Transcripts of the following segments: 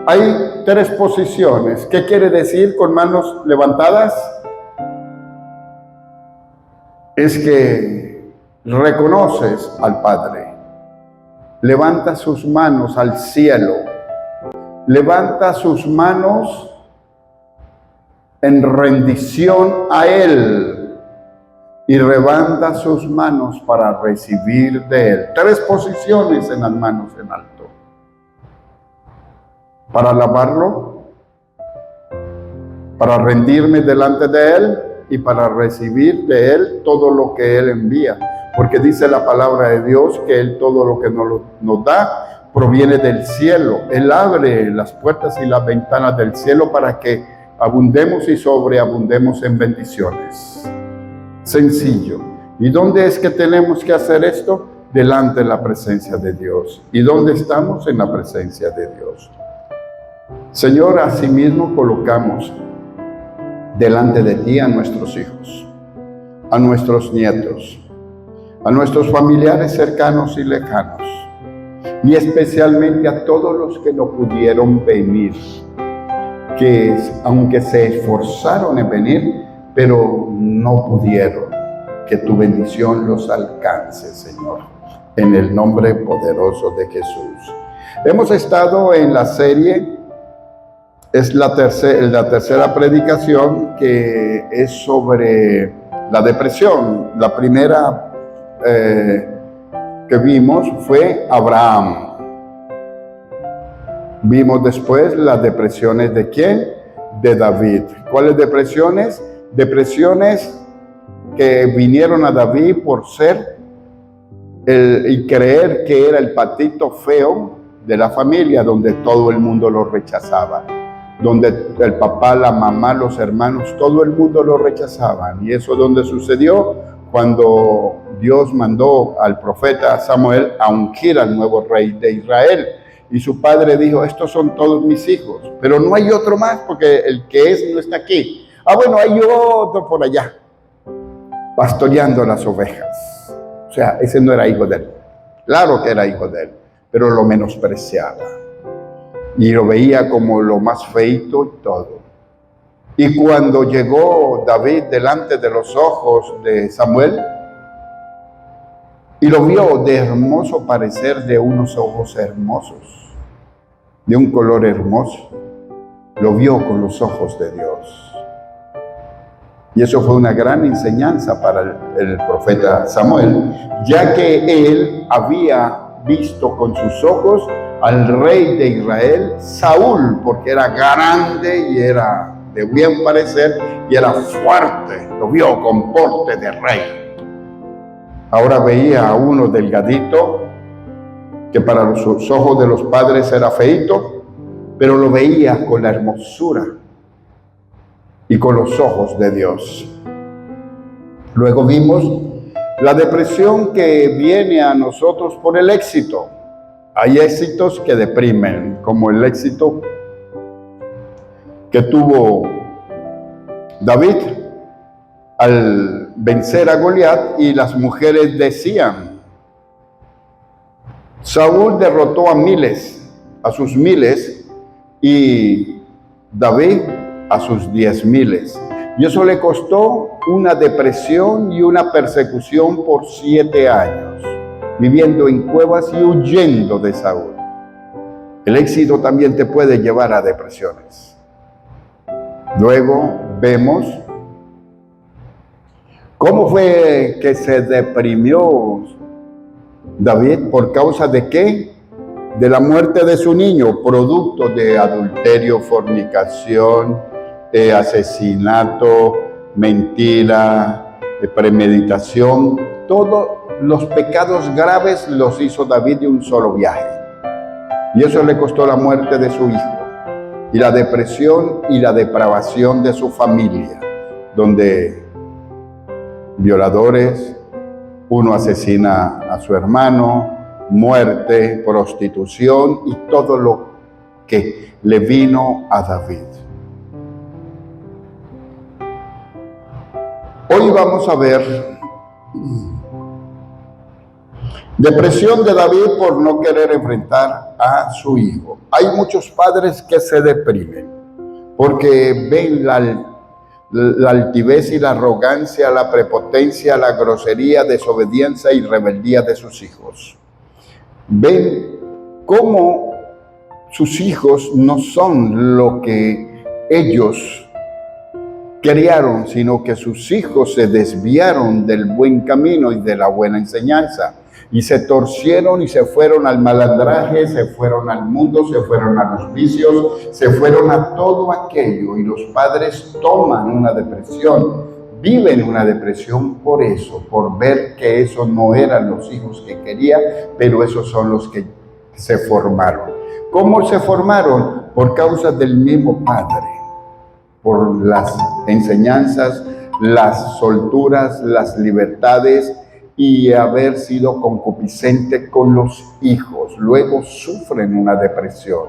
Hay tres posiciones. ¿Qué quiere decir con manos levantadas? Es que reconoces al Padre. Levanta sus manos al cielo. Levanta sus manos en rendición a Él. Y levanta sus manos para recibir de Él. Tres posiciones en las manos en alto. Para alabarlo, para rendirme delante de Él y para recibir de Él todo lo que Él envía. Porque dice la palabra de Dios que Él todo lo que nos da proviene del cielo. Él abre las puertas y las ventanas del cielo para que abundemos y sobreabundemos en bendiciones. Sencillo. ¿Y dónde es que tenemos que hacer esto? Delante de la presencia de Dios. ¿Y dónde estamos? En la presencia de Dios. Señor, asimismo colocamos delante de ti a nuestros hijos, a nuestros nietos, a nuestros familiares cercanos y lejanos, y especialmente a todos los que no pudieron venir, que aunque se esforzaron en venir, pero no pudieron. Que tu bendición los alcance, Señor, en el nombre poderoso de Jesús. Hemos estado en la serie. Es la tercera predicación que es sobre la depresión. La primera que vimos fue Abraham. Vimos después las depresiones ¿de quién? De David. ¿Cuáles depresiones? Depresiones que vinieron a David por ser y creer que era el patito feo de la familia, donde todo el mundo lo rechazaba. Donde el papá, la mamá, los hermanos, todo el mundo lo rechazaban. Y eso es donde sucedió cuando Dios mandó al profeta Samuel a ungir al nuevo rey de Israel. Y su padre dijo, estos son todos mis hijos, pero no hay otro más porque el que es no está aquí. Ah, bueno, hay otro por allá, pastoreando las ovejas. O sea, ese no era hijo de él. Claro que era hijo de él, pero lo menospreciaba. Y lo veía como lo más feito y todo. Y cuando llegó David delante de los ojos de Samuel, y lo vio de hermoso parecer, de unos ojos hermosos, de un color hermoso, lo vio con los ojos de Dios. Y eso fue una gran enseñanza para el profeta Samuel, ya que él había visto con sus ojos al rey de Israel, Saúl, porque era grande y era de bien parecer y era fuerte, lo vio con porte de rey. Ahora veía a uno delgadito, que para los ojos de los padres era feito, pero lo veía con la hermosura y con los ojos de Dios. Luego vimos la depresión que viene a nosotros por el éxito. Hay éxitos que deprimen, como el éxito que tuvo David al vencer a Goliat, y las mujeres decían, Saúl derrotó a miles, a sus miles, y David a sus 10,000. Y eso le costó una depresión y una persecución por 7 años, viviendo en cuevas y huyendo de Saúl. El éxito también te puede llevar a depresiones. Luego vemos cómo fue que se deprimió David. ¿Por causa de qué? De la muerte de su niño, producto de adulterio, fornicación, asesinato, mentira, premeditación. Todos los pecados graves los hizo David de un solo viaje. Y eso le costó la muerte de su hijo, y la depresión y la depravación de su familia, donde violadores, uno asesina a su hermano, muerte, prostitución y todo lo que le vino a David. Hoy vamos a ver depresión de David por no querer enfrentar a su hijo. Hay muchos padres que se deprimen porque ven la altivez y la arrogancia, la prepotencia, la grosería, desobediencia y rebeldía de sus hijos. Ven cómo sus hijos no son lo que ellos criaron, sino que sus hijos se desviaron del buen camino y de la buena enseñanza. Y se torcieron y se fueron al malandraje, se fueron al mundo, se fueron a los vicios, se fueron a todo aquello. Y los padres toman una depresión, viven una depresión por eso, por ver que esos no eran los hijos que quería, pero esos son los que se formaron. ¿Cómo se formaron? Por causa del mismo padre, por las enseñanzas, las solturas, las libertades, y haber sido concupiscente con los hijos. Luego sufren una depresión,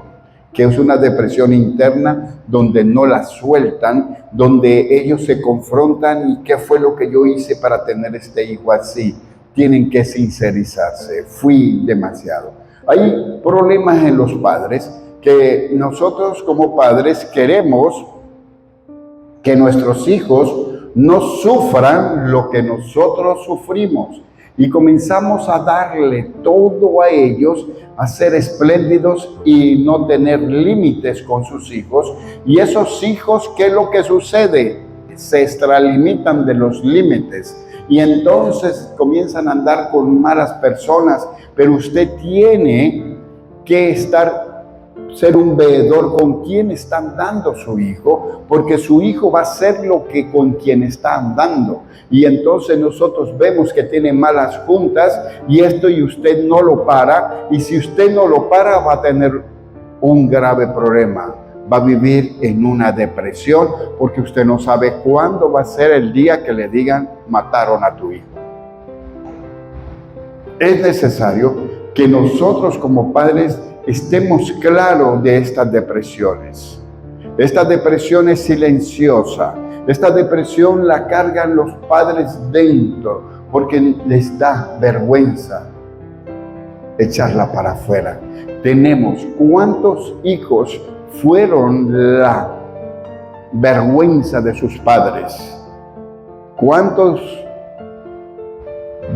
que es una depresión interna donde no la sueltan, donde ellos se confrontan y qué fue lo que yo hice para tener este hijo así. Tienen que sincerizarse, fui demasiado. Hay problemas en los padres que nosotros como padres queremos que nuestros hijos no sufran lo que nosotros sufrimos y comenzamos a darle todo a ellos, a ser espléndidos y no tener límites con sus hijos. Y esos hijos, ¿qué es lo que sucede? Se extralimitan de los límites y entonces comienzan a andar con malas personas, pero usted tiene que ser un veedor con quién está andando su hijo, porque su hijo va a ser lo que con quien está andando. Y entonces nosotros vemos que tiene malas juntas y esto y usted no lo para, y si usted no lo para va a tener un grave problema. Va a vivir en una depresión porque usted no sabe cuándo va a ser el día que le digan mataron a tu hijo. Es necesario que nosotros como padres estemos claros de estas depresiones. Esta depresión es silenciosa. Esta depresión la cargan los padres dentro porque les da vergüenza echarla para afuera. Tenemos cuántos hijos fueron la vergüenza de sus padres. ¿Cuántos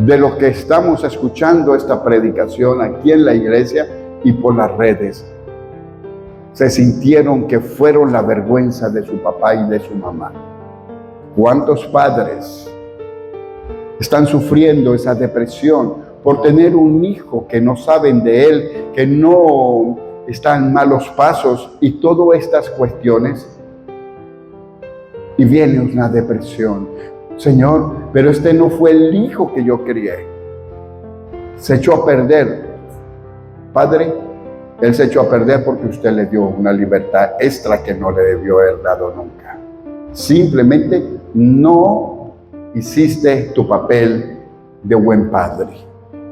de los que estamos escuchando esta predicación aquí en la iglesia y por las redes se sintieron que fueron la vergüenza de su papá y de su mamá? ¿Cuántos padres están sufriendo esa depresión por tener un hijo que no saben de él, que no está en malos pasos y todas estas cuestiones? Y viene una depresión. Señor, pero este no fue el hijo que yo crié. Se echó a perder. Padre, él se echó a perder porque usted le dio una libertad extra que no le debió haber dado nunca. Simplemente no hiciste tu papel de buen padre.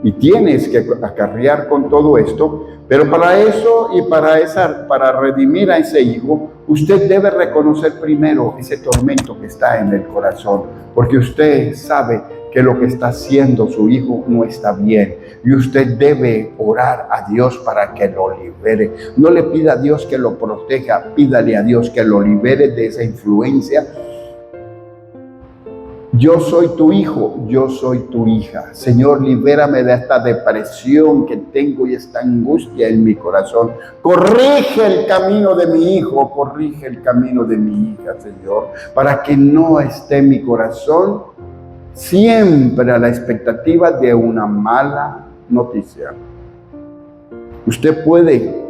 Y tienes que acarrear con todo esto, pero para eso y para redimir a ese hijo, usted debe reconocer primero ese tormento que está en el corazón, porque usted sabe que lo que está haciendo su hijo no está bien y usted debe orar a Dios para que lo libere. No le pida a Dios que lo proteja, pídale a Dios que lo libere de esa influencia. Yo soy tu hijo, yo soy tu hija. Señor, libérame de esta depresión que tengo y esta angustia en mi corazón. Corrige el camino de mi hijo, corrige el camino de mi hija, Señor, para que no esté mi corazón siempre a la expectativa de una mala noticia. Usted puede,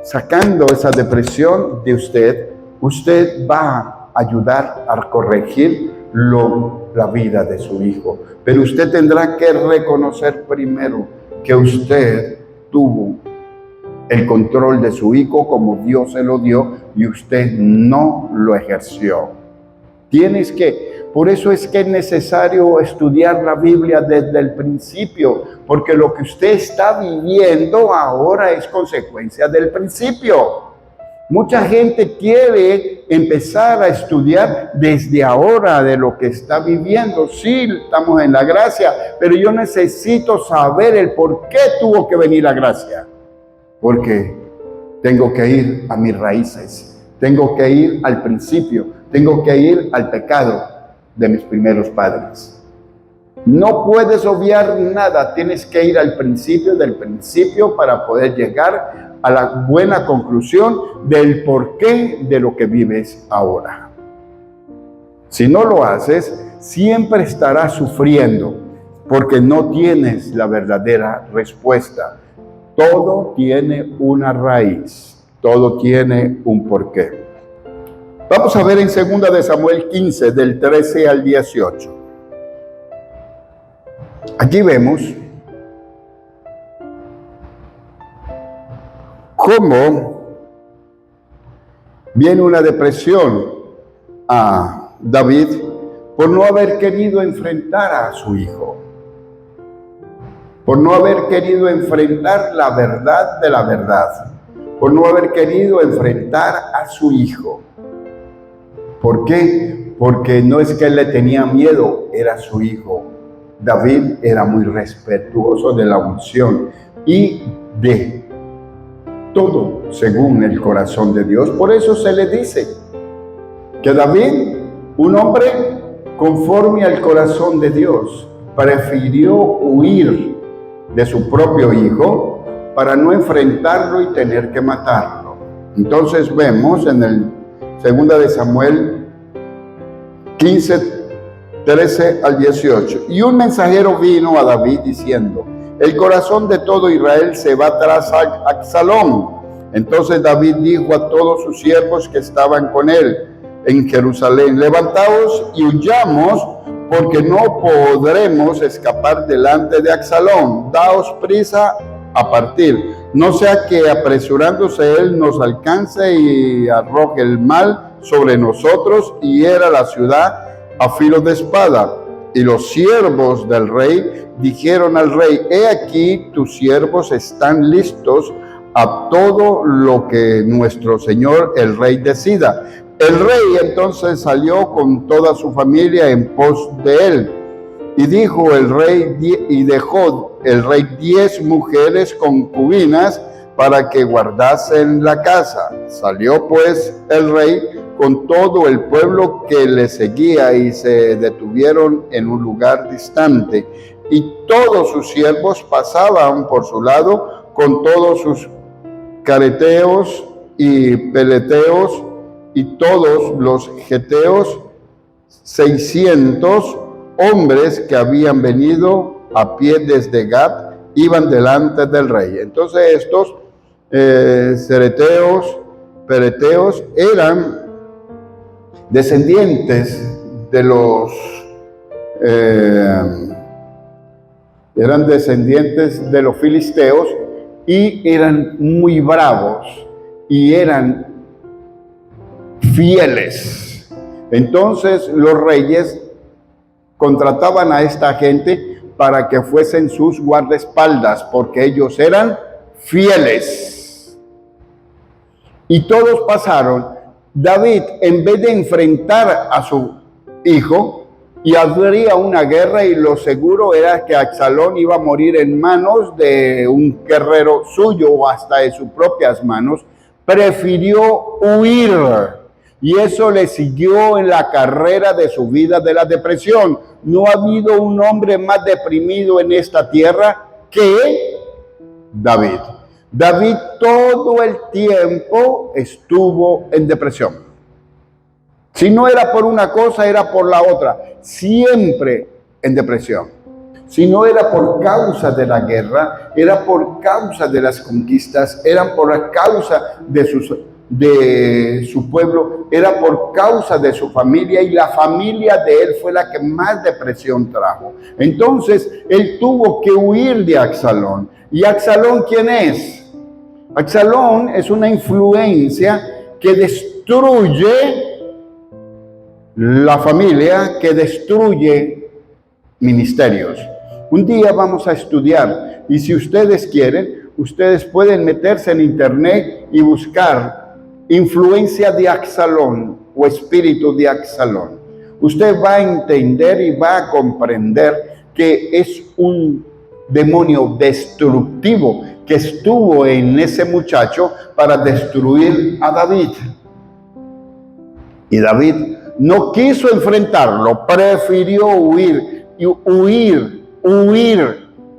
sacando esa depresión de usted va a ayudar a corregir la vida de su hijo. Pero usted tendrá que reconocer primero que usted tuvo el control de su hijo como Dios se lo dio y usted no lo ejerció. Por eso es que es necesario estudiar la Biblia desde el principio, porque lo que usted está viviendo ahora es consecuencia del principio. Mucha gente quiere empezar a estudiar desde ahora de lo que está viviendo. Sí, estamos en la gracia, pero yo necesito saber el por qué tuvo que venir la gracia. porque tengo que ir a mis raíces, tengo que ir al principio, tengo que ir al pecado de mis primeros padres. No puedes obviar nada, tienes que ir al principio del principio para poder llegar a la buena conclusión del porqué de lo que vives ahora. Si no lo haces, siempre estarás sufriendo porque no tienes la verdadera respuesta. Todo tiene una raíz, todo tiene un porqué. Vamos a ver en 2 de Samuel 15, del 13 al 18. Aquí vemos cómo viene una depresión a David por no haber querido enfrentar a su hijo, por no haber querido enfrentar la verdad de la verdad, por no haber querido enfrentar a su hijo. ¿Por qué? Porque no es que él le tenía miedo, era su hijo. David era muy respetuoso de la unción y de todo según el corazón de Dios. Por eso se le dice que David, un hombre conforme al corazón de Dios, prefirió huir de su propio hijo para no enfrentarlo y tener que matarlo. Entonces vemos en el 2 de Samuel 15, 13 al 18. Y un mensajero vino a David diciendo: el corazón de todo Israel se va tras Absalón. Entonces David dijo a todos sus siervos que estaban con él en Jerusalén: levantaos y huyamos, porque no podremos escapar delante de Absalón. Daos prisa a partir, no sea que apresurándose él nos alcance y arroje el mal sobre nosotros y hiera la ciudad a filo de espada. Y los siervos del rey dijeron al rey: he aquí, tus siervos están listos a todo lo que nuestro señor el rey decida. El rey entonces salió con toda su familia en pos de él. Y dijo el rey, y dejó el rey 10 mujeres concubinas para que guardasen la casa. Salió pues el rey con todo el pueblo que le seguía y se detuvieron en un lugar distante. Y todos sus siervos pasaban por su lado con todos sus careteos y peleteos y todos los geteos, 600 hombres que habían venido a pie desde Gat, iban delante del rey. Entonces estos cereteos, pereteos eran descendientes de los filisteos y eran muy bravos y eran fieles. Entonces los reyes contrataban a esta gente para que fuesen sus guardaespaldas, porque ellos eran fieles. Y todos pasaron. David, en vez de enfrentar a su hijo, y habría una guerra, y lo seguro era que Absalón iba a morir en manos de un guerrero suyo o hasta de sus propias manos, prefirió huir. Y eso le siguió en la carrera de su vida de la depresión. No ha habido un hombre más deprimido en esta tierra que David. David todo el tiempo estuvo en depresión. Si no era por una cosa, era por la otra. Siempre en depresión. Si no era por causa de la guerra, era por causa de las conquistas, era por la causa de su pueblo, era por causa de su familia, y la familia de él fue la que más depresión trajo. Entonces, él tuvo que huir de Absalón. ¿Y Absalón quién es? Absalón es una influencia que destruye la familia, que destruye ministerios. Un día vamos a estudiar, y si ustedes quieren, ustedes pueden meterse en internet y buscar influencia de Absalón o espíritu de Absalón. Usted va a entender y va a comprender que es un demonio destructivo que estuvo en ese muchacho para destruir a David. Y David no quiso enfrentarlo, prefirió huir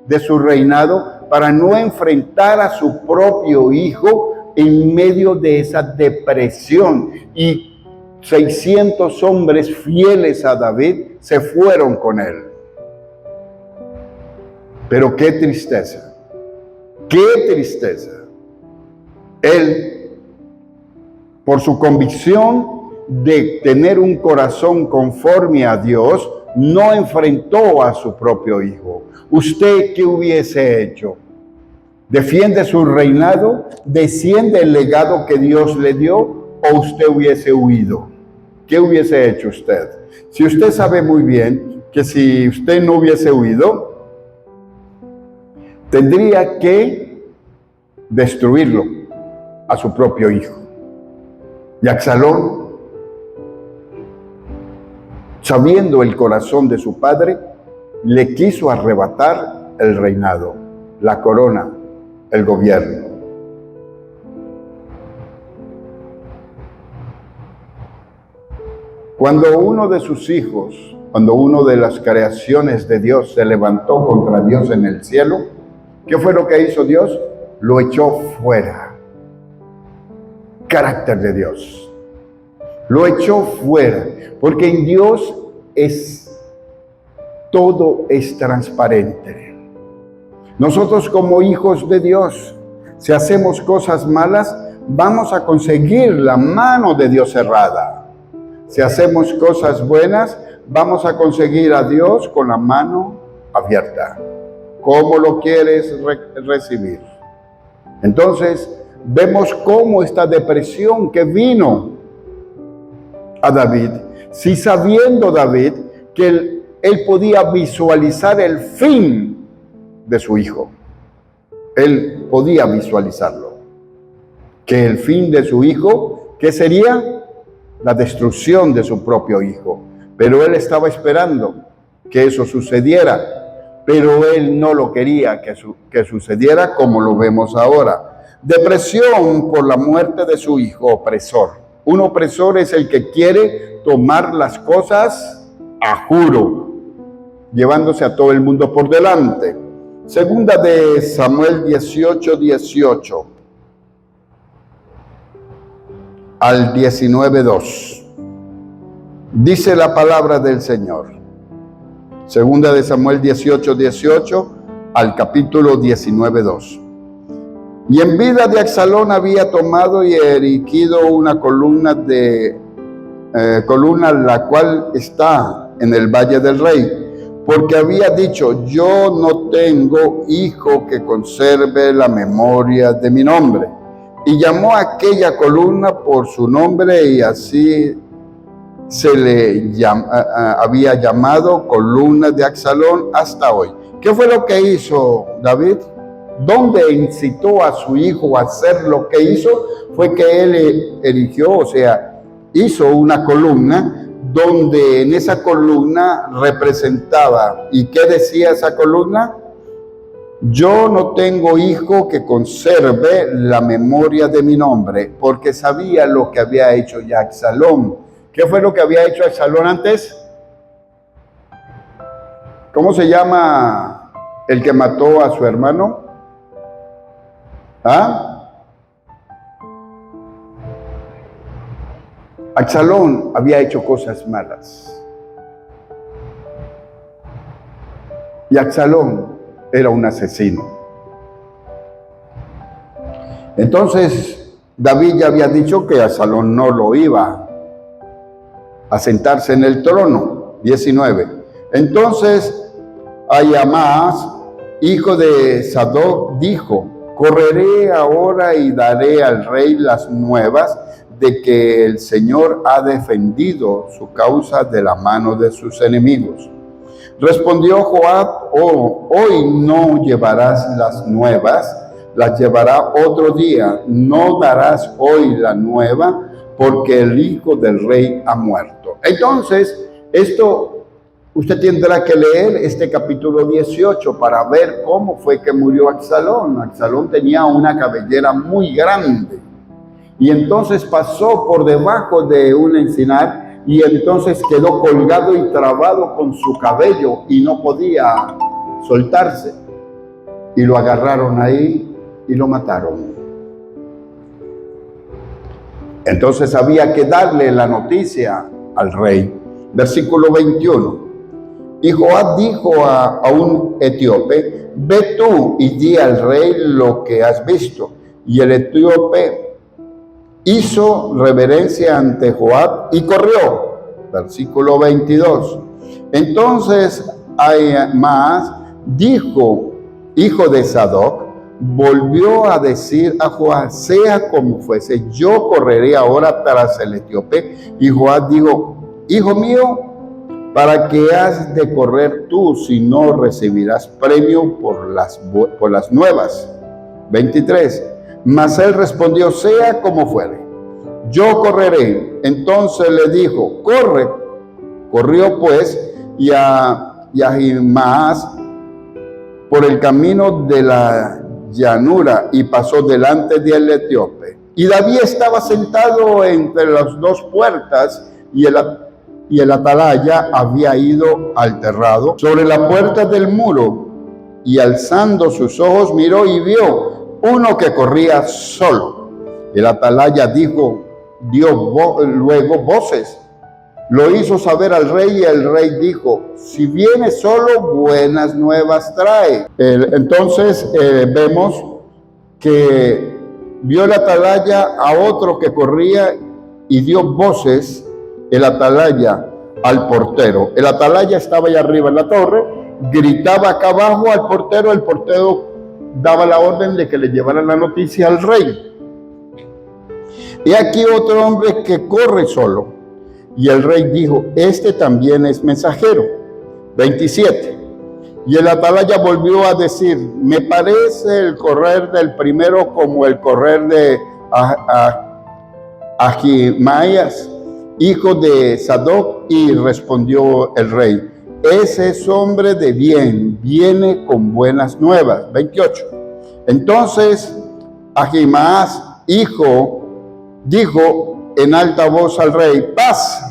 de su reinado para no enfrentar a su propio hijo en medio de esa depresión. Y 600 hombres fieles a David se fueron con él. Pero qué tristeza, qué tristeza. Él, por su convicción de tener un corazón conforme a Dios, no enfrentó a su propio hijo. ¿Usted qué hubiese hecho? ¿Defiende su reinado? ¿Desciende el legado que Dios le dio? ¿O usted hubiese huido? ¿Qué hubiese hecho usted? Si usted sabe muy bien que si usted no hubiese huido, tendría que destruirlo a su propio hijo. Y Absalón, sabiendo el corazón de su padre, le quiso arrebatar el reinado, la corona, el gobierno. Cuando uno de sus hijos, cuando uno de las creaciones de Dios se levantó contra Dios en el cielo, ¿qué fue lo que hizo Dios? Lo echó fuera. Carácter de Dios. Lo echó fuera, porque en Dios todo es transparente. Nosotros como hijos de Dios, si hacemos cosas malas, vamos a conseguir la mano de Dios cerrada. Si hacemos cosas buenas, vamos a conseguir a Dios con la mano abierta. ¿Cómo lo quieres recibir? Entonces, vemos cómo esta depresión que vino a David, si sabiendo David que él podía visualizar el fin de su hijo. Él podía visualizarlo. Que el fin de su hijo, ¿qué sería? La destrucción de su propio hijo. Pero él estaba esperando que eso sucediera. Pero él no lo quería que sucediera como lo vemos ahora. Depresión por la muerte de su hijo, opresor. Un opresor es el que quiere tomar las cosas a juro, llevándose a todo el mundo por delante. Segunda de Samuel 18:18 al 19:2. Dice la palabra del Señor. Segunda de Samuel 18:18 al capítulo 19:2. Y en vida de Absalón había tomado y erigido una columna la cual está en el Valle del Rey, porque había dicho: yo no tengo hijo que conserve la memoria de mi nombre. Y llamó a aquella columna por su nombre, y así se le había llamado columna de Absalón hasta hoy. ¿Qué fue lo que hizo David? ¿Dónde incitó a su hijo a hacer lo que hizo? Fue que él erigió, o sea, hizo una columna donde en esa columna representaba. ¿Y qué decía esa columna? Yo no tengo hijo que conserve la memoria de mi nombre, porque sabía lo que había hecho ya Absalón. ¿Qué fue lo que había hecho Absalón antes? ¿Cómo se llama el que mató a su hermano? ¿Ah? Absalón había hecho cosas malas. Y Absalón era un asesino. Entonces, David ya había dicho que Absalón no lo iba a sentarse en el trono. 19. Entonces, Ahimaas, hijo de Sadoc, dijo: correré ahora y daré al rey las nuevas de que el Señor ha defendido su causa de la mano de sus enemigos. Respondió Joab: hoy no llevarás las nuevas, las llevará otro día. No darás hoy la nueva, porque el hijo del rey ha muerto. Entonces, esto Usted tendrá que leer este capítulo 18 para ver cómo fue que murió Absalón. Absalón tenía una cabellera muy grande y entonces pasó por debajo de un encinar y entonces quedó colgado y trabado con su cabello y no podía soltarse. Y lo agarraron ahí y lo mataron. Entonces había que darle la noticia al rey. Versículo 21. Y Joab dijo a un etíope: ve tú y di al rey lo que has visto. Y el etíope hizo reverencia ante Joab y corrió. Versículo 22. Entonces Ahimaas, hijo de Sadoc, volvió a decir a Joab: sea como fuese, yo correré ahora tras el etíope. Y Joab dijo: hijo mío, ¿para qué has de correr tú si no recibirás premio por las nuevas? 23. Mas él respondió: sea como fuere, yo correré. Entonces le dijo: corre. Corrió pues y Ahimaas por el camino de la llanura y pasó delante del etíope. Y David estaba sentado entre las dos puertas y el atalaya había ido al terrado sobre la puerta del muro, y alzando sus ojos miró y vio uno que corría solo. El atalaya dio luego voces, lo hizo saber al rey, y el rey dijo: si viene solo, buenas nuevas trae. Entonces vemos que vio el atalaya a otro que corría y dio voces el atalaya al portero. El atalaya estaba allá arriba en la torre, gritaba acá abajo al portero, el portero daba la orden de que le llevaran la noticia al rey. Y aquí otro hombre que corre solo. Y el rey dijo: este también es mensajero. 27. Y el atalaya volvió a decir: me parece el correr del primero como el correr de Ahimaas, hijo de Sadoc. Y respondió el rey: ese es hombre de bien, viene con buenas nuevas. 28. Entonces Ahimaas, dijo en alta voz al rey: paz.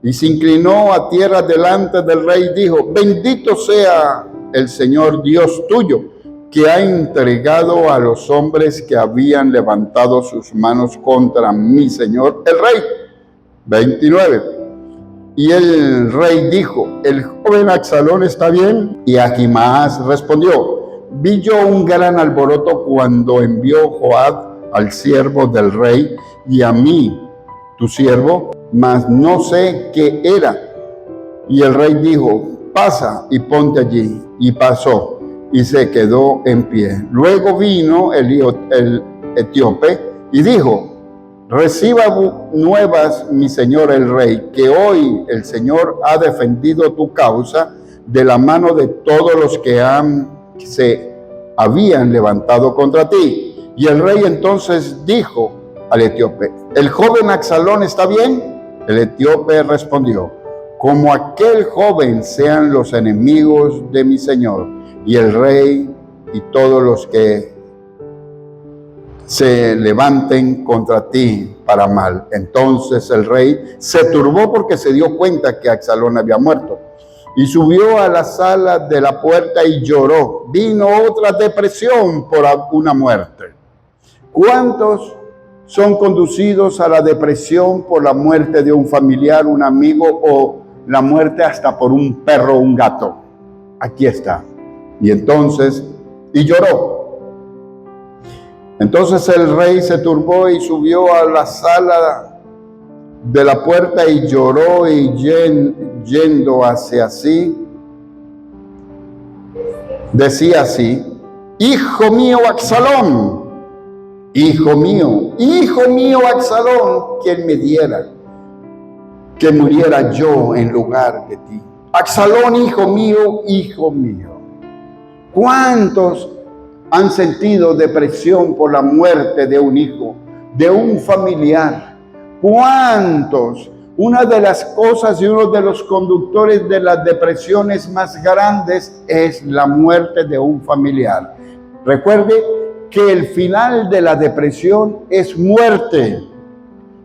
Y se inclinó a tierra delante del rey y dijo: bendito sea el Señor Dios tuyo, que ha entregado a los hombres que habían levantado sus manos contra mi señor el rey. 29. Y el rey dijo: el joven Absalón está bien. Y Ahimaas respondió: vi yo un gran alboroto cuando envió Joab al siervo del rey y a mí, tu siervo, mas no sé qué era. Y el rey dijo: pasa y ponte allí. Y pasó y se quedó en pie. Luego vino el etíope y dijo: reciba nuevas, mi señor el rey, que hoy el Señor ha defendido tu causa de la mano de todos los que se habían levantado contra ti. Y el rey entonces dijo al etíope: ¿el joven Absalón está bien? El etíope respondió: como aquel joven sean los enemigos de mi señor, y el rey y todos los que se levanten contra ti para mal. Entonces el rey se turbó porque se dio cuenta que Absalón había muerto, y subió a la sala de la puerta y lloró. Vino otra depresión por una muerte. ¿Cuántos son conducidos a la depresión por la muerte de un familiar, un amigo, o la muerte hasta por un perro o un gato? Aquí está. Y entonces, y lloró. Entonces el rey se turbó y subió a la sala de la puerta y lloró, y yendo hacia sí, decía así: hijo mío Absalón, hijo mío Absalón, quien me diera que muriera yo en lugar de ti. Absalón, hijo mío, hijo mío. ¿Cuántos han sentido depresión por la muerte de un hijo, de un familiar? ¿Cuántos Una de las cosas y uno de los conductores de las depresiones más grandes es la muerte de un familiar. Recuerde que el final de la depresión es muerte.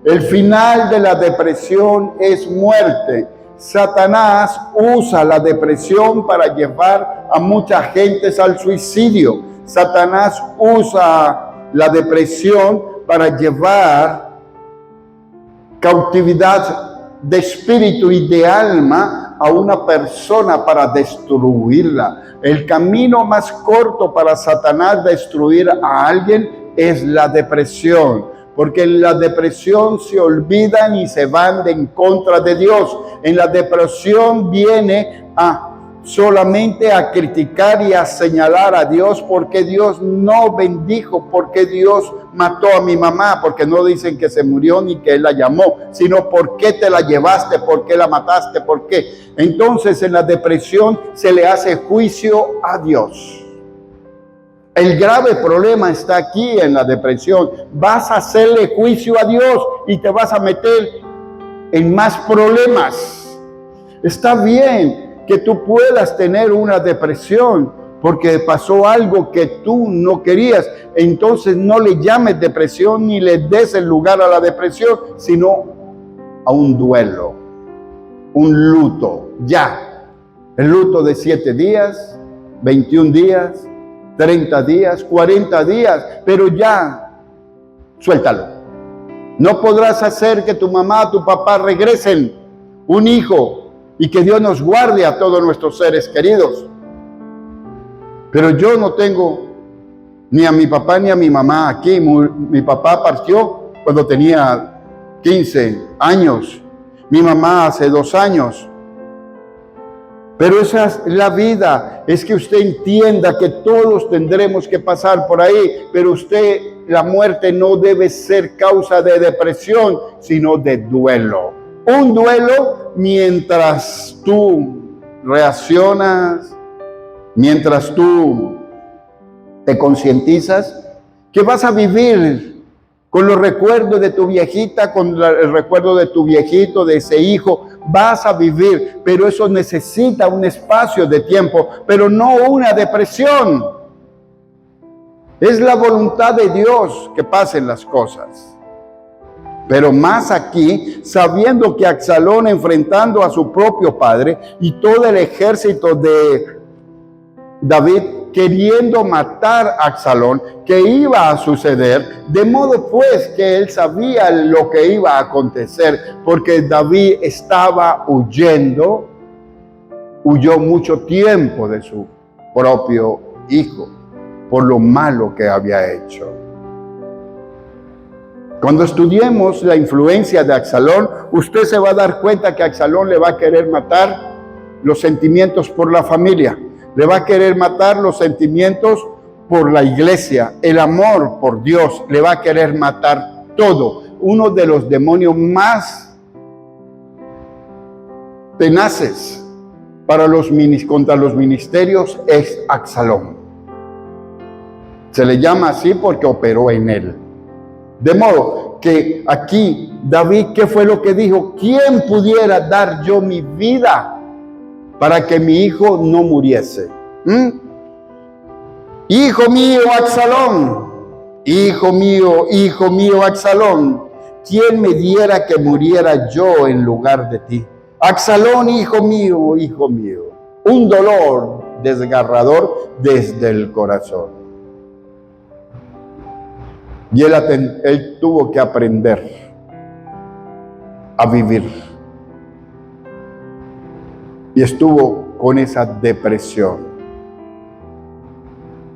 El final de la depresión es muerte. Satanás usa la depresión para llevar a mucha gente al suicidio. Satanás usa la depresión para llevar cautividad de espíritu y de alma a una persona para destruirla. El camino más corto para Satanás destruir a alguien es la depresión, porque en la depresión se olvidan y se van en contra de Dios. En la depresión viene solamente a criticar y a señalar a Dios, porque Dios no bendijo, porque Dios mató a mi mamá, porque no dicen que se murió ni que Él la llamó, sino por qué te la llevaste, por qué la mataste, por qué. Entonces en la depresión se le hace juicio a Dios. El grave problema está aquí en la depresión. Vas a hacerle juicio a Dios y te vas a meter en más problemas. Está bien que tú puedas tener una depresión porque pasó algo que tú no querías. Entonces no le llames depresión ni le des el lugar a la depresión, sino a un duelo, un luto. Ya, el luto de 7 días, 21 días, 30 días, 40 días, pero ya, suéltalo. No podrás hacer que tu mamá, tu papá regresen, un hijo, y que Dios nos guarde a todos nuestros seres queridos. Pero yo no tengo ni a mi papá ni a mi mamá aquí. Mi papá partió cuando tenía 15 años, mi mamá hace 2 años. Pero esa es la vida. Es que usted entienda que todos tendremos que pasar por ahí, pero la muerte no debe ser causa de depresión, sino de duelo. Un duelo mientras tú reaccionas, mientras tú te concientizas que vas a vivir con los recuerdos de tu viejita, con el recuerdo de tu viejito, de ese hijo. Vas a vivir, pero eso necesita un espacio de tiempo, pero no una depresión. Es la voluntad de Dios que pasen las cosas. Pero más aquí, sabiendo que Absalón, enfrentando a su propio padre y todo el ejército de David queriendo matar a Absalón, que iba a suceder, de modo pues que él sabía lo que iba a acontecer, porque David estaba huyó mucho tiempo de su propio hijo, por lo malo que había hecho. Cuando estudiemos la influencia de Absalón, usted se va a dar cuenta que Absalón le va a querer matar los sentimientos por la familia, le va a querer matar los sentimientos por la iglesia, el amor por Dios, le va a querer matar todo. Uno de los demonios más tenaces contra los ministerios es Absalón. Se le llama así porque operó en él. De modo que aquí David, ¿qué fue lo que dijo? ¿Quién pudiera dar yo mi vida para que mi hijo no muriese? Hijo mío, Absalón, hijo mío, Absalón, ¿quién me diera que muriera yo en lugar de ti? Absalón, hijo mío, un dolor desgarrador desde el corazón. Y él tuvo que aprender a vivir. Y estuvo con esa depresión.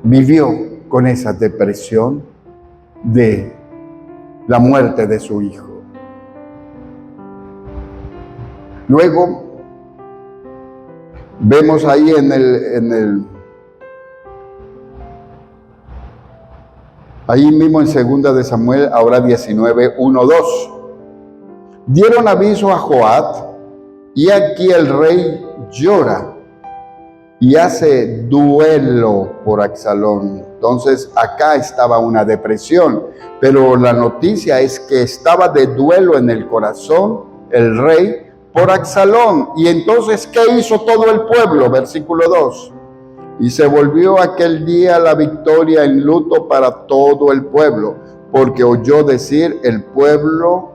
Vivió con esa depresión de la muerte de su hijo. Luego, vemos ahí ahí mismo en 2 de Samuel, ahora 19, 1, 2. Dieron aviso a Joab, y aquí el rey llora y hace duelo por Absalón. Entonces acá estaba una depresión, pero la noticia es que estaba de duelo en el corazón el rey, por Absalón. Y entonces, ¿qué hizo todo el pueblo? Versículo 2. Y se volvió aquel día la victoria en luto para todo el pueblo, porque oyó decir el pueblo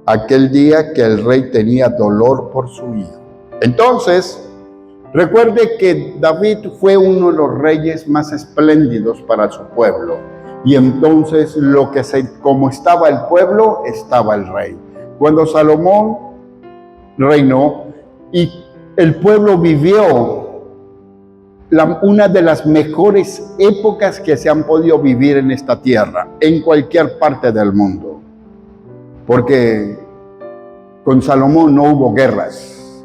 aquel día que el rey tenía dolor por su hijo. Entonces, recuerde que David fue uno de los reyes más espléndidos para su pueblo. Y entonces, como estaba el pueblo, estaba el rey. Cuando Salomón reinó y el pueblo vivió una de las mejores épocas que se han podido vivir en esta tierra, en cualquier parte del mundo. Porque con Salomón no hubo guerras.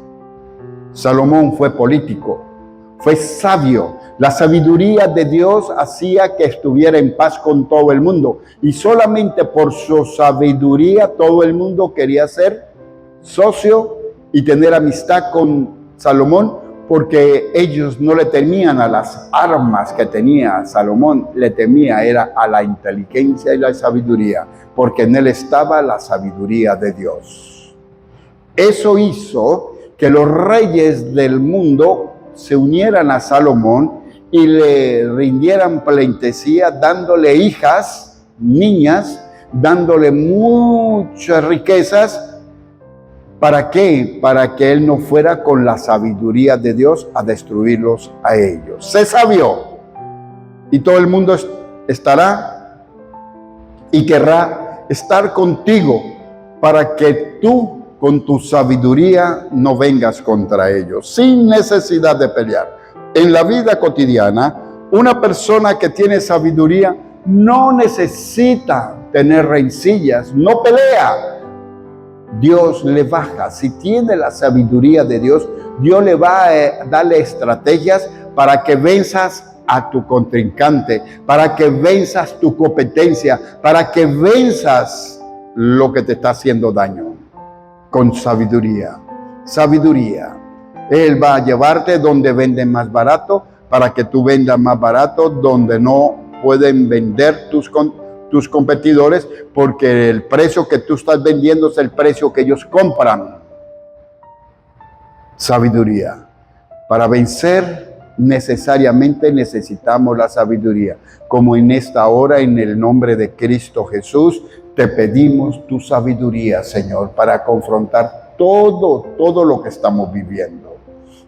Salomón fue político, fue sabio. La sabiduría de Dios hacía que estuviera en paz con todo el mundo. Y solamente por su sabiduría todo el mundo quería ser socio y tener amistad con Salomón, porque ellos no le temían a las armas que tenía Salomón, le temía era a la inteligencia y la sabiduría, porque en él estaba la sabiduría de Dios. Eso hizo que los reyes del mundo se unieran a Salomón y le rindieran pleitesía, dándole hijas, niñas, dándole muchas riquezas. ¿Para qué? Para que él no fuera con la sabiduría de Dios a destruirlos a ellos. Sé sabio y todo el mundo estará y querrá estar contigo para que tú con tu sabiduría no vengas contra ellos, sin necesidad de pelear. En la vida cotidiana, una persona que tiene sabiduría no necesita tener rencillas, no pelea. Dios le baja. Si tiene la sabiduría de Dios, Dios le va a darle estrategias para que venzas a tu contrincante, para que venzas tu competencia, para que venzas lo que te está haciendo daño. Con sabiduría. Sabiduría. Él va a llevarte donde venden más barato, para que tú vendas más barato, donde no pueden vender tus competidores, porque el precio que tú estás vendiendo es el precio que ellos compran. Sabiduría. Para vencer necesariamente necesitamos la sabiduría. Como en esta hora, en el nombre de Cristo Jesús, te pedimos tu sabiduría, Señor, para confrontar todo lo que estamos viviendo.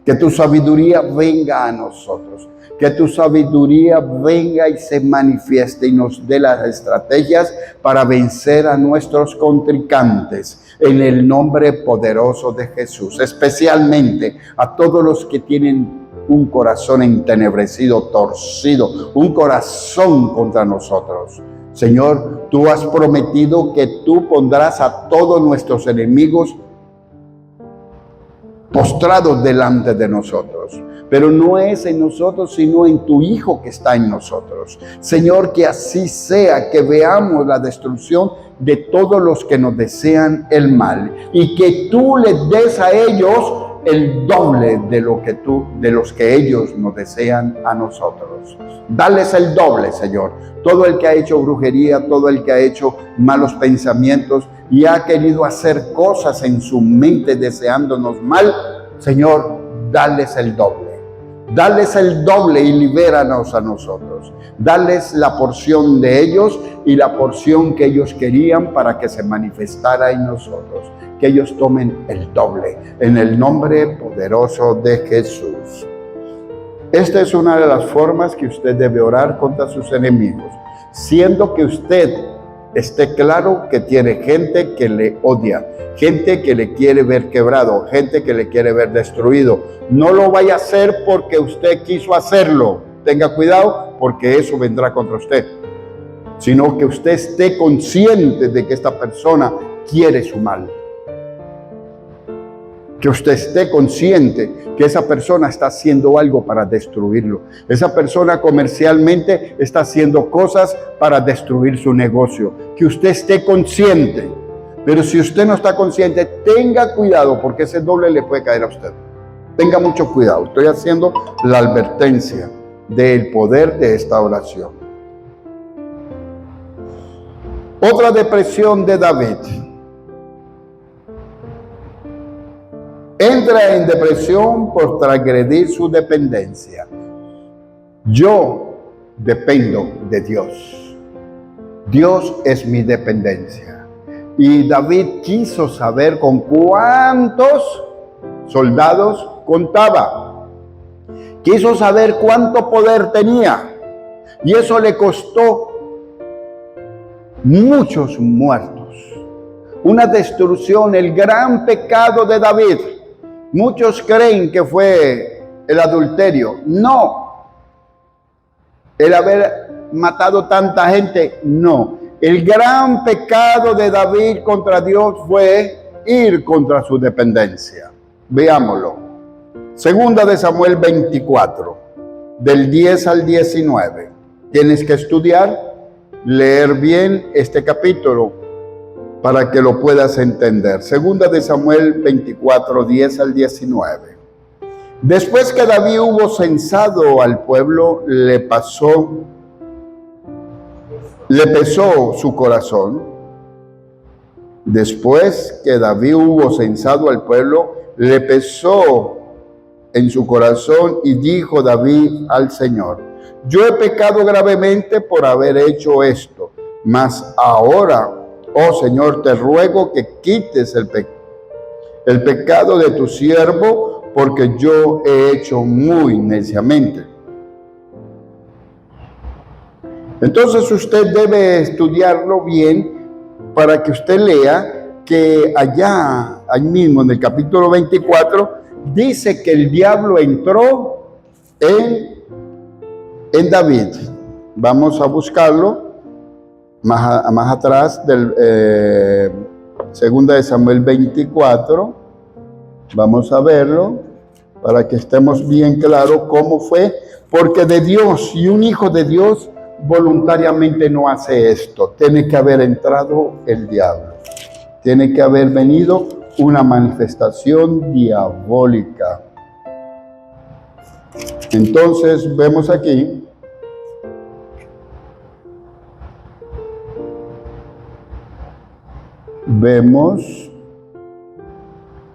Que tu sabiduría venga a nosotros. Que tu sabiduría venga y se manifieste y nos dé las estrategias para vencer a nuestros contrincantes en el nombre poderoso de Jesús. Especialmente a todos los que tienen un corazón entenebrecido, torcido, un corazón contra nosotros. Señor, tú has prometido que tú pondrás a todos nuestros enemigos postrados delante de nosotros. Pero no es en nosotros, sino en tu Hijo que está en nosotros. Señor, que así sea, que veamos la destrucción de todos los que nos desean el mal y que tú les des a ellos el doble de los que ellos nos desean a nosotros. Dales el doble, Señor. Todo el que ha hecho brujería, todo el que ha hecho malos pensamientos y ha querido hacer cosas en su mente deseándonos mal, Señor, dales el doble. Dales el doble y libéranos a nosotros. Dales la porción de ellos y la porción que ellos querían para que se manifestara en nosotros. Que ellos tomen el doble en el nombre poderoso de Jesús. Esta es una de las formas que usted debe orar contra sus enemigos, siendo que usted esté claro que tiene gente que le odia, gente que le quiere ver quebrado, gente que le quiere ver destruido. No lo vaya a hacer porque usted quiso hacerlo. Tenga cuidado porque eso vendrá contra usted. Sino que usted esté consciente de que esta persona quiere su mal. Que usted esté consciente que esa persona está haciendo algo para destruirlo. Esa persona comercialmente está haciendo cosas para destruir su negocio. Que usted esté consciente. Pero si usted no está consciente, tenga cuidado porque ese doble le puede caer a usted. Tenga mucho cuidado. Estoy haciendo la advertencia del poder de esta oración. Otra depresión de David. entra en depresión por transgredir su dependencia. Yo dependo de Dios. Dios es mi dependencia. Y David quiso saber con cuántos soldados contaba. Quiso saber cuánto poder tenía. Y eso le costó muchos muertos. Una destrucción, el gran pecado de David. Muchos creen que fue el adulterio. No. El haber matado tanta gente, no. El gran pecado de David contra Dios fue ir contra su dependencia. Veámoslo. Segunda de Samuel 24, del 10 al 19. Tienes que estudiar, leer bien este capítulo para que lo puedas entender. Segunda de Samuel 24, 10 al 19. Después que David hubo censado al pueblo, le pesó su corazón. Después que David hubo censado al pueblo, le pesó en su corazón y dijo David al Señor: yo he pecado gravemente por haber hecho esto, mas ahora, oh Señor, te ruego que quites el pecado de tu siervo, porque yo he hecho muy neciamente. Entonces usted debe estudiarlo bien para que usted lea que ahí mismo en el capítulo 24 dice que el diablo entró en David. Vamos a buscarlo más atrás del segunda de Samuel 24. Vamos a verlo para que estemos bien claros cómo fue, porque de Dios, y un hijo de Dios voluntariamente no hace esto. Tiene que haber entrado el diablo. Tiene que haber venido una manifestación diabólica. Entonces vemos aquí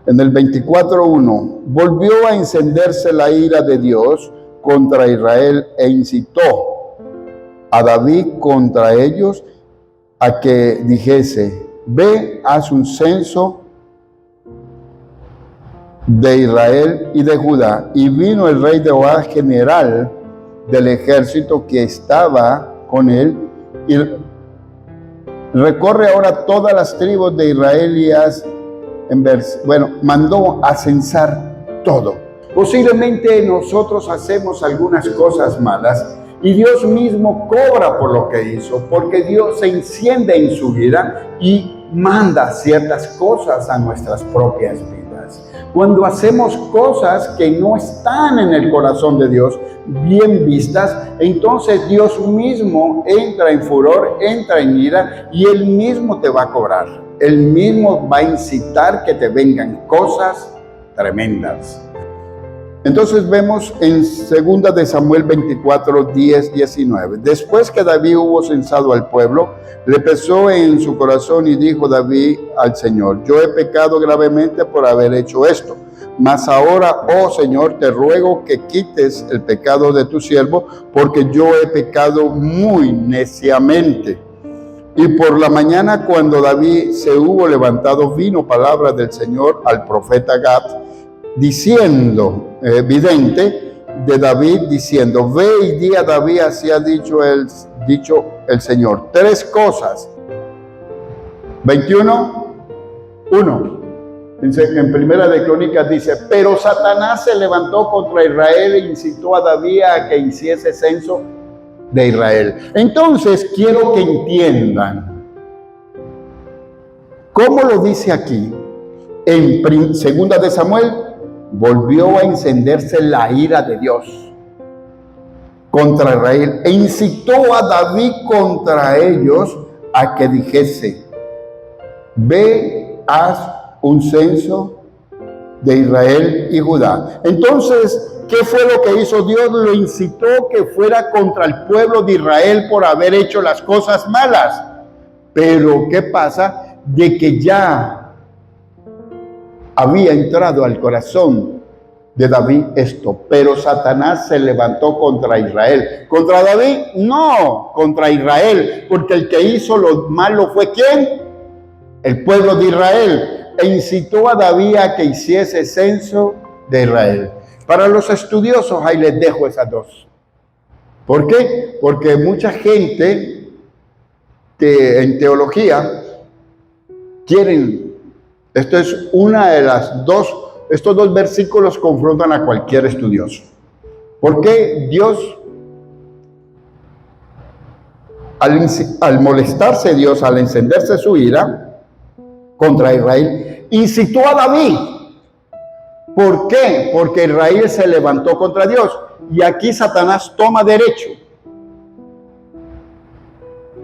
en el 24:1, volvió a encenderse la ira de Dios contra Israel e incitó a David contra ellos a que dijese: ve, haz un censo de Israel y de Judá. Y vino el rey de Joás, general del ejército que estaba con él, y recorre ahora todas las tribus de Israel y mandó a censar todo. Posiblemente nosotros hacemos algunas cosas malas y Dios mismo cobra por lo que hizo, porque Dios se enciende en su vida y manda ciertas cosas a nuestras propias vidas. Cuando hacemos cosas que no están en el corazón de Dios, bien vistas, entonces Dios mismo entra en furor, entra en ira, y Él mismo te va a cobrar. Él mismo va a incitar que te vengan cosas tremendas. Entonces vemos en 2 de Samuel 24, 10, 19. Después que David hubo censado al pueblo, le pesó en su corazón y dijo David al Señor: yo he pecado gravemente por haber hecho esto. Mas ahora, oh Señor, te ruego que quites el pecado de tu siervo, porque yo he pecado muy neciamente. Y por la mañana, cuando David se hubo levantado, vino palabra del Señor al profeta Gad, diciendo, vidente de David, diciendo: ve y di a David, así ha dicho el Señor, 3 cosas. 21:1. En Primera de Crónicas dice: pero Satanás se levantó contra Israel e incitó a David a que hiciese censo de Israel. Entonces quiero que entiendan cómo lo dice aquí. En Segunda de Samuel volvió a encenderse la ira de Dios contra Israel e incitó a David contra ellos a que dijese: ve, haz un censo de Israel y Judá. Entonces, ¿qué fue lo que hizo Dios? Lo incitó que fuera contra el pueblo de Israel por haber hecho las cosas malas. Pero ¿qué pasa? De que ya había entrado al corazón de David esto, pero Satanás se levantó contra Israel. ¿Contra David? No, contra Israel, porque el que hizo lo malo fue ¿quién? El pueblo de Israel, e incitó a David a que hiciese censo de Israel. Para los estudiosos, ahí les dejo esas dos. ¿Por qué? Porque mucha gente en teología quieren, esto es una de las dos, estos dos versículos confrontan a cualquier estudioso. ¿Por qué Dios, al molestarse Dios, al encenderse su ira contra Israel, incitó a David? ¿Por qué? Porque Israel se levantó contra Dios. Y aquí Satanás toma derecho.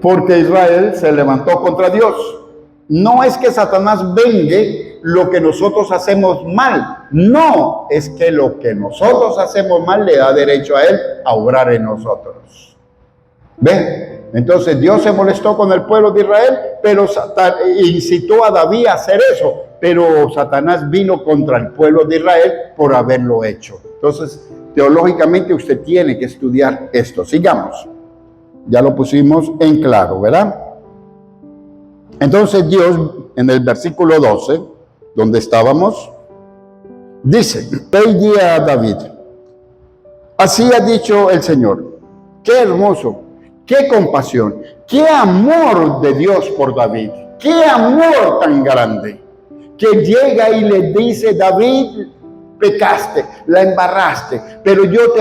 Porque Israel se levantó contra Dios. No es que Satanás vengue lo que nosotros hacemos mal. No, es que lo que nosotros hacemos mal le da derecho a él a obrar en nosotros. ¿Ven? Entonces Dios se molestó con el pueblo de Israel, pero incitó a David a hacer eso. Pero Satanás vino contra el pueblo de Israel por haberlo hecho. Entonces, teológicamente usted tiene que estudiar esto. Sigamos. Ya lo pusimos en claro, ¿verdad? Entonces Dios, en el versículo 12, donde estábamos, dice, pedí a David, así ha dicho el Señor. Qué hermoso, qué compasión, qué amor de Dios por David, qué amor tan grande, que llega y le dice, David, pecaste, la embarraste, pero yo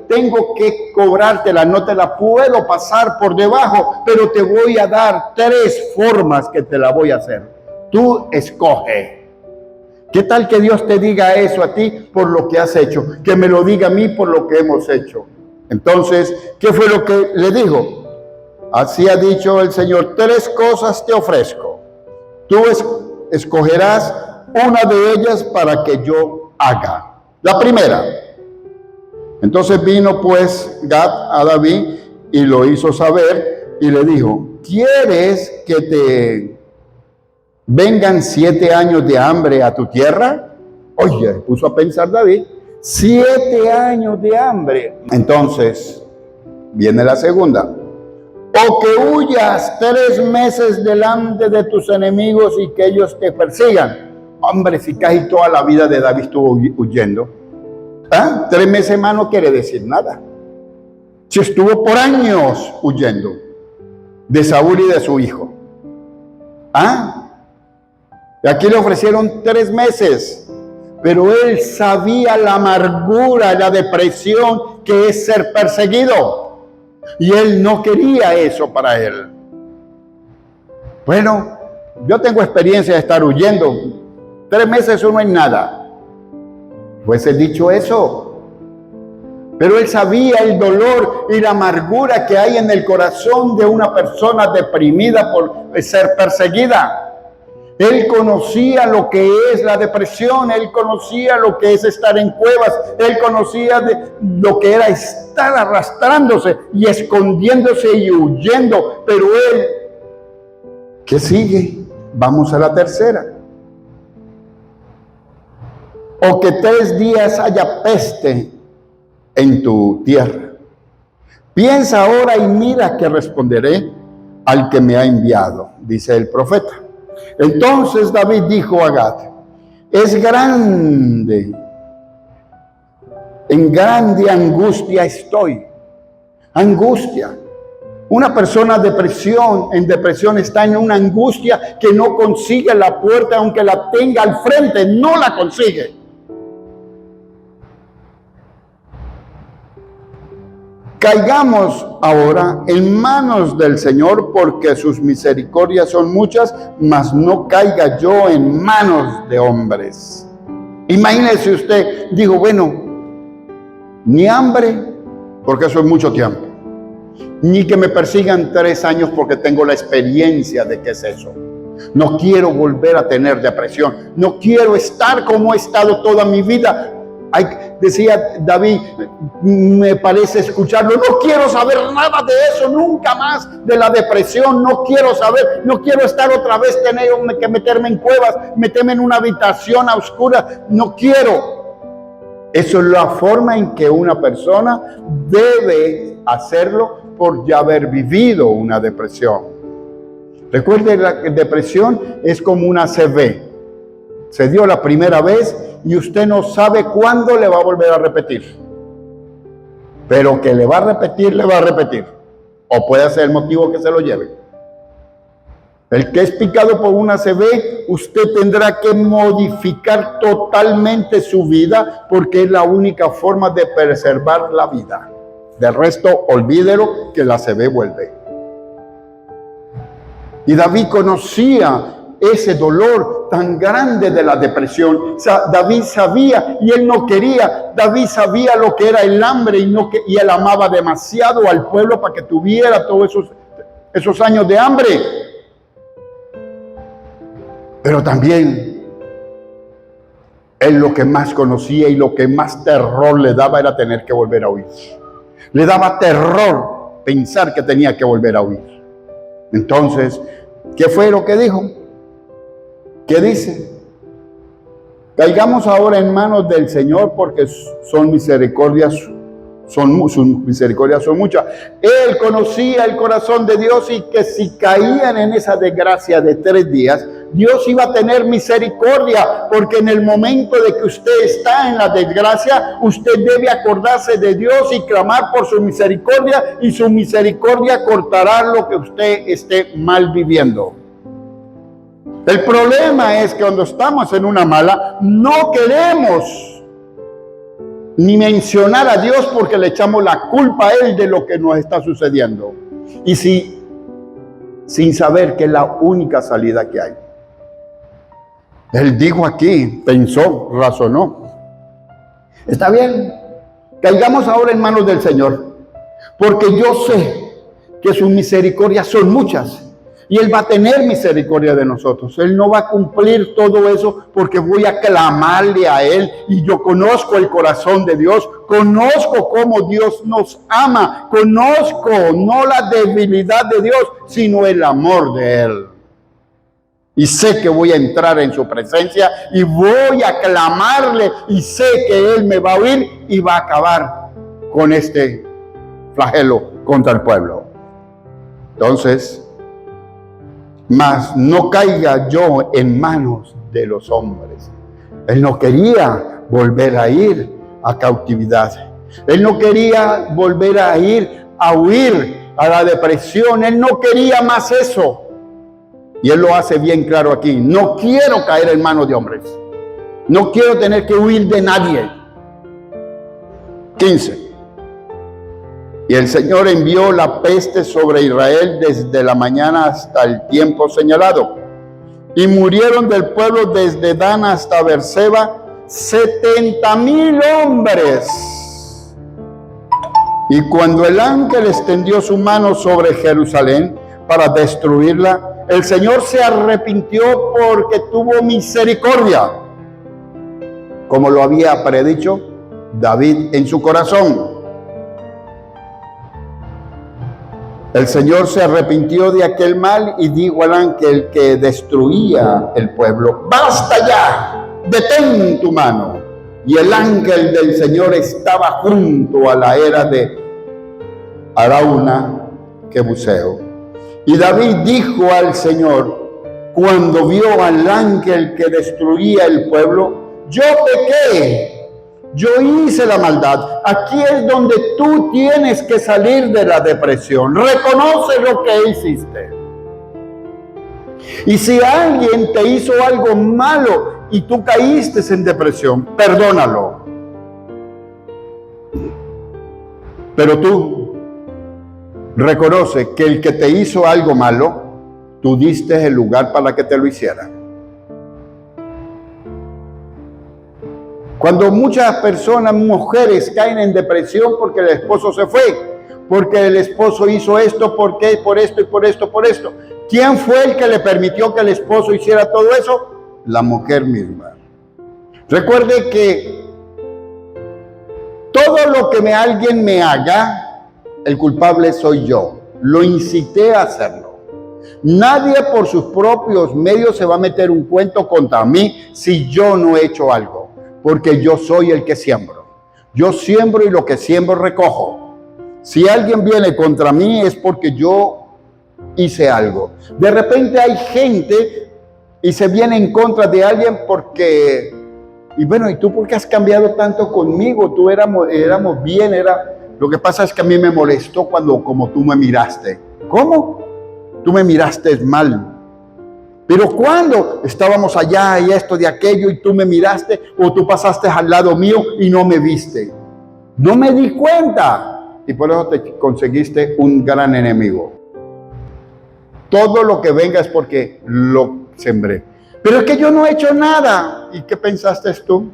tengo que cobrártela, no te la puedo pasar por debajo, pero te voy a dar 3 formas que te la voy a hacer. Tú escoge. ¿Qué tal que Dios te diga eso a ti por lo que has hecho? Que me lo diga a mí por lo que hemos hecho. Entonces, ¿qué fue lo que le dijo? Así ha dicho el Señor, 3 cosas te ofrezco. Tú escogerás una de ellas para que yo haga. La primera. Entonces vino pues Gad a David y lo hizo saber y le dijo, ¿quieres que te vengan 7 años de hambre a tu tierra? Oye, puso a pensar David, 7 años de hambre. Entonces viene la segunda. O que huyas 3 meses delante de tus enemigos y que ellos te persigan. Hombre, si casi toda la vida de David estuvo huyendo. 3 meses más no quiere decir nada. Si estuvo por años huyendo de Saúl y de su hijo. Y aquí le ofrecieron 3 meses. Pero él sabía la amargura, la depresión que es ser perseguido. Y él no quería eso para él. Bueno, yo tengo experiencia de estar huyendo. 3 meses eso no es nada. Pues he dicho eso. Pero él sabía el dolor y la amargura que hay en el corazón de una persona deprimida por ser perseguida. Él conocía lo que es la depresión, él conocía lo que es estar en cuevas, él conocía lo que era estar arrastrándose y escondiéndose y huyendo. Pero él, ¿qué sigue? Vamos a la tercera. O que 3 días haya peste en tu tierra. Piensa ahora y mira que responderé al que me ha enviado, dice el profeta. Entonces David dijo a Gad, es grande, en grande angustia estoy. Angustia. Una persona en depresión está en una angustia que no consigue la puerta, aunque la tenga al frente, no la consigue. Caigamos ahora en manos del Señor, porque sus misericordias son muchas, mas no caiga yo en manos de hombres. Imagínese usted, digo, bueno, ni hambre, porque eso es mucho tiempo, ni que me persigan 3 años porque tengo la experiencia de qué es eso. No quiero volver a tener depresión, no quiero estar como he estado toda mi vida, Decía David, me parece escucharlo, no quiero saber nada de eso, nunca más de la depresión, no quiero saber, no quiero estar otra vez, tener que meterme en cuevas, meterme en una habitación a oscuras, no quiero. Eso es la forma en que una persona debe hacerlo por ya haber vivido una depresión. Recuerde, la depresión es como una ACV. Se dio la primera vez y usted no sabe cuándo le va a volver a repetir. Pero que le va a repetir, le va a repetir. O puede ser el motivo que se lo lleve. El que es picado por una ACV, usted tendrá que modificar totalmente su vida porque es la única forma de preservar la vida. Del resto, olvídelo que la ACV vuelve. Y David conocía ese dolor tan grande de la depresión. David sabía y él no quería. David sabía lo que era el hambre y él amaba demasiado al pueblo para que tuviera todos esos años de hambre. Pero también él lo que más conocía y lo que más terror le daba era tener que volver a huir. Le daba terror pensar que tenía que volver a huir. Entonces, ¿qué fue lo que dijo? ¿Qué dice? Caigamos ahora en manos del Señor porque sus misericordias son muchas. Él conocía el corazón de Dios y que si caían en esa desgracia de 3 días, Dios iba a tener misericordia, porque en el momento de que usted está en la desgracia, usted debe acordarse de Dios y clamar por su misericordia, y su misericordia cortará lo que usted esté mal viviendo. El problema es que cuando estamos en una mala, no queremos ni mencionar a Dios porque le echamos la culpa a Él de lo que nos está sucediendo. Y sin saber que es la única salida que hay. Él dijo aquí, pensó, razonó. Está bien, caigamos ahora en manos del Señor, porque yo sé que sus misericordias son muchas. Y Él va a tener misericordia de nosotros. Él no va a cumplir todo eso porque voy a clamarle a Él. Y yo conozco el corazón de Dios. Conozco cómo Dios nos ama. Conozco no la debilidad de Dios, sino el amor de Él. Y sé que voy a entrar en su presencia y voy a clamarle. Y sé que Él me va a oír y va a acabar con este flagelo contra el pueblo. Entonces, mas no caiga yo en manos de los hombres. Él no quería volver a ir a cautividad. Él no quería volver a ir a huir a la depresión. Él no quería más eso. Y Él lo hace bien claro aquí. No quiero caer en manos de hombres. No quiero tener que huir de nadie. 15. Y el Señor envió la peste sobre Israel desde la mañana hasta el tiempo señalado. Y murieron del pueblo desde Dan hasta Beerseba 70,000 hombres. Y cuando el ángel extendió su mano sobre Jerusalén para destruirla, el Señor se arrepintió porque tuvo misericordia, como lo había predicho David en su corazón. El Señor se arrepintió de aquel mal y dijo al ángel que destruía el pueblo: ¡basta ya! ¡Detén tu mano! Y el ángel del Señor estaba junto a la era de Arauna, Jebuseo. Y David dijo al Señor, cuando vio al ángel que destruía el pueblo: yo pequé. Yo hice la maldad. Aquí es donde tú tienes que salir de la depresión. Reconoce lo que hiciste. Y si alguien te hizo algo malo y tú caíste en depresión, perdónalo. Pero tú reconoce que el que te hizo algo malo, tú diste el lugar para que te lo hiciera. Cuando muchas personas, mujeres, caen en depresión porque el esposo se fue, porque el esposo hizo esto, por qué, por esto y por esto, por esto. ¿Quién fue el que le permitió que el esposo hiciera todo eso? La mujer misma. Recuerde que lo que alguien me haga, el culpable soy yo. Lo incité a hacerlo. Nadie por sus propios medios se va a meter un cuento contra mí si yo no he hecho algo, porque yo soy el que siembro. Yo siembro y lo que siembro recojo. Si alguien viene contra mí es porque yo hice algo. De repente hay gente y se viene en contra de alguien porque, y bueno, ¿y tú por qué has cambiado tanto conmigo? Tú éramos bien, lo que pasa es que a mí me molestó cuando como tú me miraste. ¿Cómo? Tú me miraste mal. Pero cuando estábamos allá y esto de aquello y tú me miraste o tú pasaste al lado mío y no me viste. No me di cuenta. Y por eso te conseguiste un gran enemigo. Todo lo que venga es porque lo sembré. Pero es que yo no he hecho nada. ¿Y qué pensaste tú?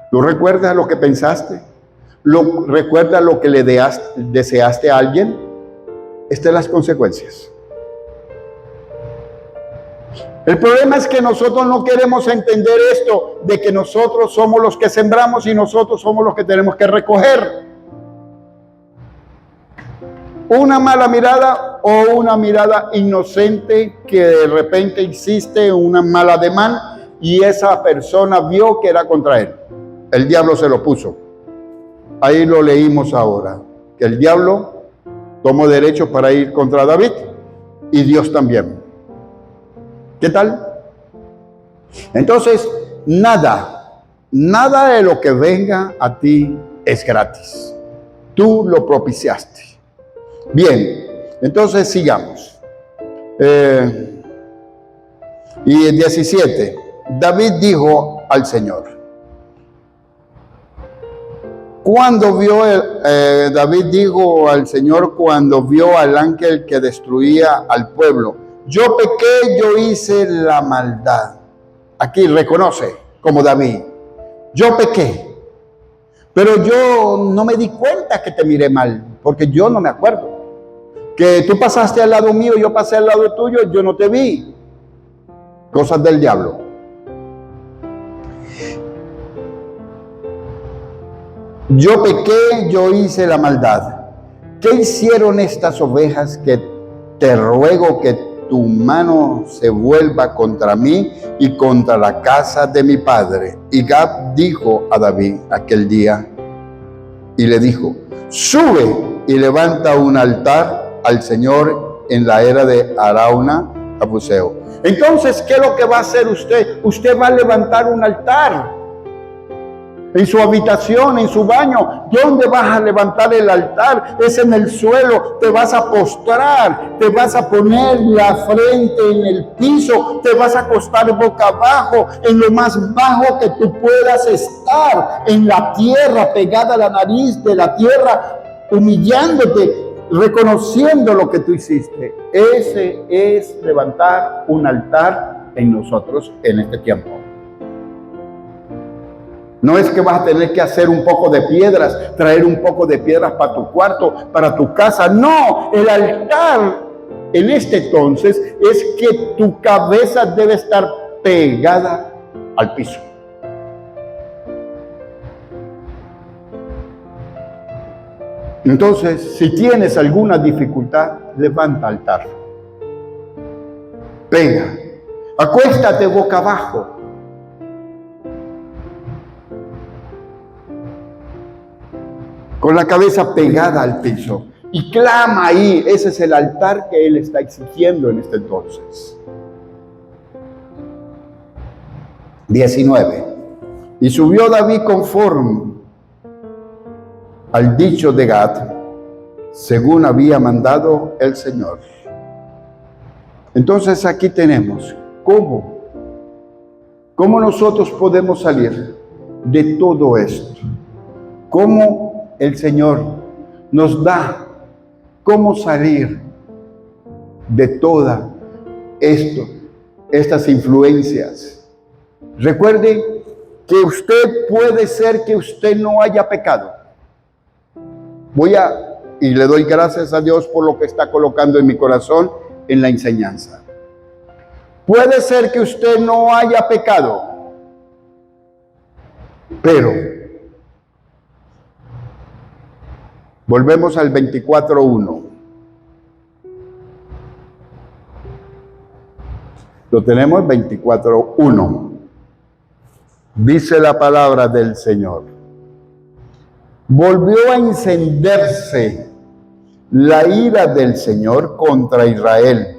¿Tú recuerdas lo que pensaste? ¿Recuerdas lo que le deseaste a alguien? Estas son las consecuencias. El problema es que nosotros no queremos entender esto, de que nosotros somos los que sembramos y nosotros somos los que tenemos que recoger. Una mala mirada o una mirada inocente que de repente hiciste una mala ademán y esa persona vio que era contra él. El diablo se lo puso. Ahí lo leímos ahora, que el diablo tomó derecho para ir contra David y Dios también. ¿Qué tal? Entonces, nada de lo que venga a ti es gratis. Tú lo propiciaste. Bien, entonces sigamos. Y el 17, David dijo al Señor. David dijo al Señor cuando vio al ángel que destruía al pueblo: yo pequé, yo hice la maldad. Aquí reconoce como David: yo pequé, pero yo no me di cuenta que te miré mal, porque yo no me acuerdo. Que tú pasaste al lado mío, yo pasé al lado tuyo, yo no te vi. Cosas del diablo. Yo pequé, yo hice la maldad. ¿Qué hicieron estas ovejas que te ruego que tu mano se vuelva contra mí y contra la casa de mi padre? Y Gad dijo a David aquel día, y le dijo: sube y levanta un altar al Señor en la era de Arauna a Buzeo. Entonces, ¿qué es lo que va a hacer usted? Usted va a levantar un altar. En su habitación, en su baño. ¿Dónde vas a levantar el altar? Es en el suelo. Te vas a postrar, te vas a poner la frente en el piso, te vas a acostar boca abajo, en lo más bajo que tú puedas estar, en la tierra, pegada a la nariz de la tierra, humillándote, reconociendo lo que tú hiciste. Ese es levantar un altar en nosotros en este tiempo. No es que vas a tener que hacer un poco de piedras, traer un poco de piedras para tu cuarto, para tu casa. No, el altar en este entonces es que tu cabeza debe estar pegada al piso. Entonces, si tienes alguna dificultad, levanta altar. Pega. Acuéstate boca abajo. Con la cabeza pegada al piso. Y clama ahí. Ese es el altar que Él está exigiendo en este entonces. 19. Y subió David conforme al dicho de Gad, según había mandado el Señor. Entonces aquí tenemos cómo nosotros podemos salir de todo esto. Cómo el Señor nos da cómo salir de toda estas influencias. Recuerde que usted puede ser que usted no haya pecado. Y le doy gracias a Dios por lo que está colocando en mi corazón en la enseñanza. Puede ser que usted no haya pecado, pero Volvemos al 24:1. Lo tenemos 24:1. Dice la palabra del Señor. Volvió a encenderse la ira del Señor contra Israel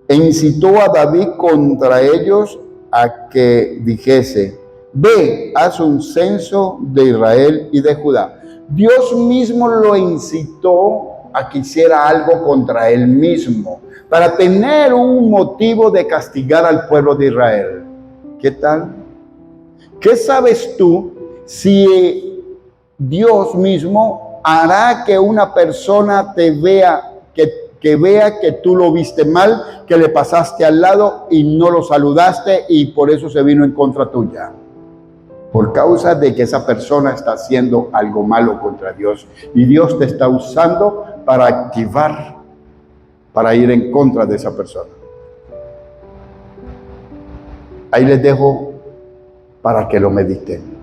e incitó a David contra ellos a que dijese: ve, haz un censo de Israel y de Judá. Dios mismo lo incitó a que hiciera algo contra él mismo, para tener un motivo de castigar al pueblo de Israel. ¿Qué tal? ¿Qué sabes tú si Dios mismo hará que una persona te vea, que vea que tú lo viste mal, que le pasaste al lado y no lo saludaste y por eso se vino en contra tuya? Por causa de que esa persona está haciendo algo malo contra Dios y Dios te está usando para activar, para ir en contra de esa persona. Ahí les dejo para que lo mediten.